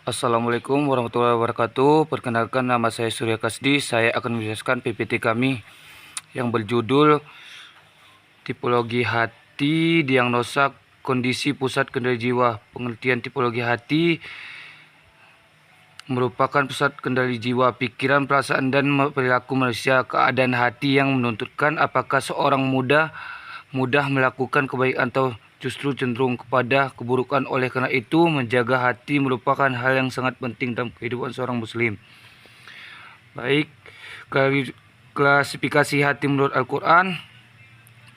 Assalamualaikum warahmatullahi wabarakatuh. Perkenalkan, nama saya Surya Kasdi. Saya akan menjelaskan PPT kami yang berjudul Tipologi Hati, Diagnosa Kondisi Pusat Kendali Jiwa. Pengertian tipologi hati merupakan pusat kendali jiwa, pikiran, perasaan, dan perilaku manusia. Keadaan hati yang menuntutkan apakah seorang mudah melakukan kebaikan atau justru cenderung kepada keburukan. Oleh karena itu, menjaga hati merupakan hal yang sangat penting dalam kehidupan seorang muslim. Baik, klasifikasi hati menurut Al-Quran.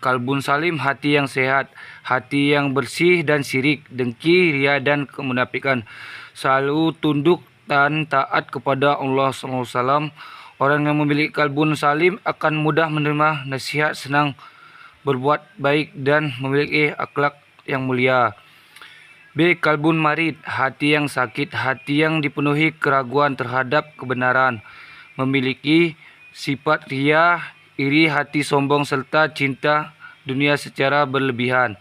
Kalbun salim, hati yang sehat, hati yang bersih dan syirik, dengki, ria, dan kemunafikan. Selalu tunduk dan taat kepada Allah SAW. Orang yang memiliki kalbun salim akan mudah menerima nasihat, senang berbuat baik, dan memiliki akhlak yang mulia. B. Kalbun marid, hati yang sakit, hati yang dipenuhi keraguan terhadap kebenaran, memiliki sifat ria, iri, hati sombong, serta cinta dunia secara berlebihan.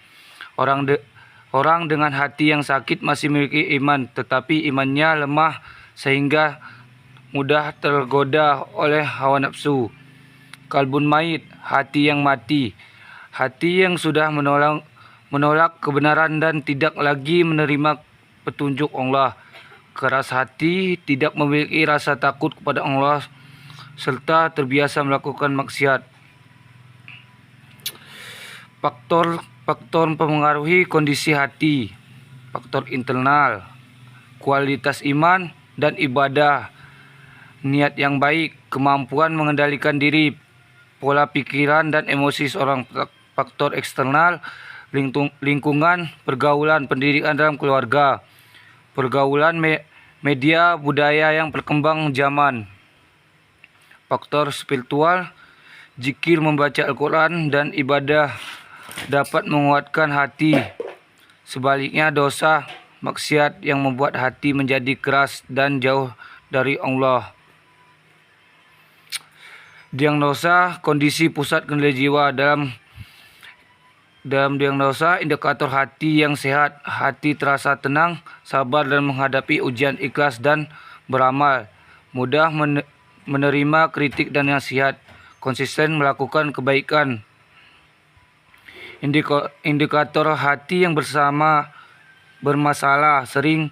Orang dengan hati yang sakit masih memiliki iman, tetapi imannya lemah sehingga mudah tergoda oleh hawa nafsu. Kalbun mayit, hati yang mati, hati yang sudah menolak kebenaran dan tidak lagi menerima petunjuk Allah. Keras hati, tidak memiliki rasa takut kepada Allah, serta terbiasa melakukan maksiat. Faktor mempengaruhi kondisi hati. Faktor internal, kualitas iman dan ibadah, niat yang baik, kemampuan mengendalikan diri, pola pikiran dan emosi seorang. Faktor eksternal, lingkungan, pergaulan, pendidikan dalam keluarga, pergaulan, media, budaya yang berkembang zaman. Faktor spiritual, zikir, membaca Al-Quran, dan ibadah dapat menguatkan hati. Sebaliknya, dosa, maksiat yang membuat hati menjadi keras dan jauh dari Allah. Diagnosa kondisi pusat kendali jiwa. Dalam diagnosa, indikator hati yang sehat, hati terasa tenang, sabar dan menghadapi ujian, ikhlas dan beramal, mudah menerima kritik dan nasihat, konsisten melakukan kebaikan. Indikator hati yang bermasalah, sering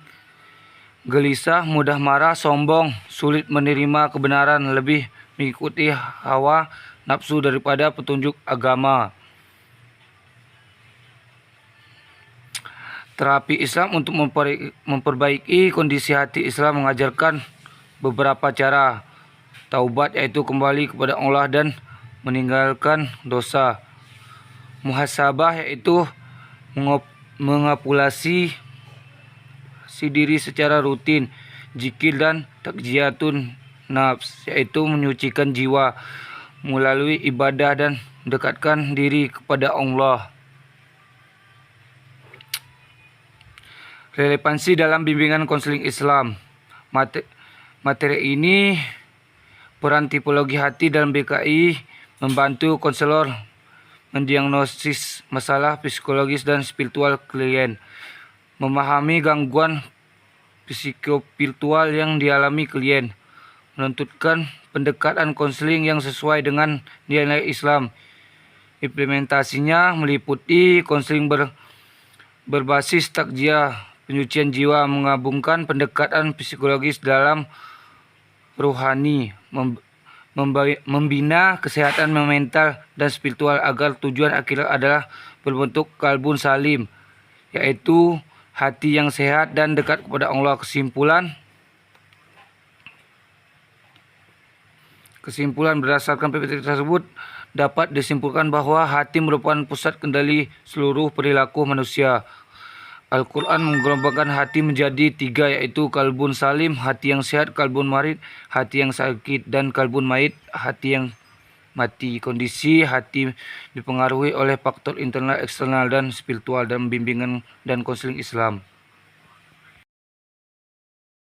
gelisah, mudah marah, sombong, sulit menerima kebenaran, lebih mengikuti hawa nafsu daripada petunjuk agama. Terapi Islam untuk memperbaiki kondisi hati. Islam mengajarkan beberapa cara taubat, yaitu kembali kepada Allah dan meninggalkan dosa. Muhasabah, yaitu mengepulasi si diri secara rutin. Zikir dan takziyatun nafs, yaitu menyucikan jiwa melalui ibadah dan mendekatkan diri kepada Allah. Relevansi dalam bimbingan konseling Islam. Materi ini, peran tipologi hati dalam BKI, membantu konselor mendiagnosis masalah psikologis dan spiritual klien, memahami gangguan psikospiritual yang dialami klien, menentukan pendekatan konseling yang sesuai dengan nilai Islam. Implementasinya meliputi konseling berbasis takziah, penyucian jiwa, menggabungkan pendekatan psikologis dalam rohani, membina kesehatan mental dan spiritual agar tujuan akhir adalah berbentuk kalbun salim, yaitu hati yang sehat dan dekat kepada Allah. Kesimpulan berdasarkan PPT tersebut dapat disimpulkan bahwa hati merupakan pusat kendali seluruh perilaku manusia. Al-Quran menggelombangkan hati menjadi 3, yaitu kalbun salim, hati yang sehat, kalbun marid, hati yang sakit, dan kalbun mayit, hati yang mati. Kondisi hati dipengaruhi oleh faktor internal, eksternal, dan spiritual dalam bimbingan dan konseling Islam.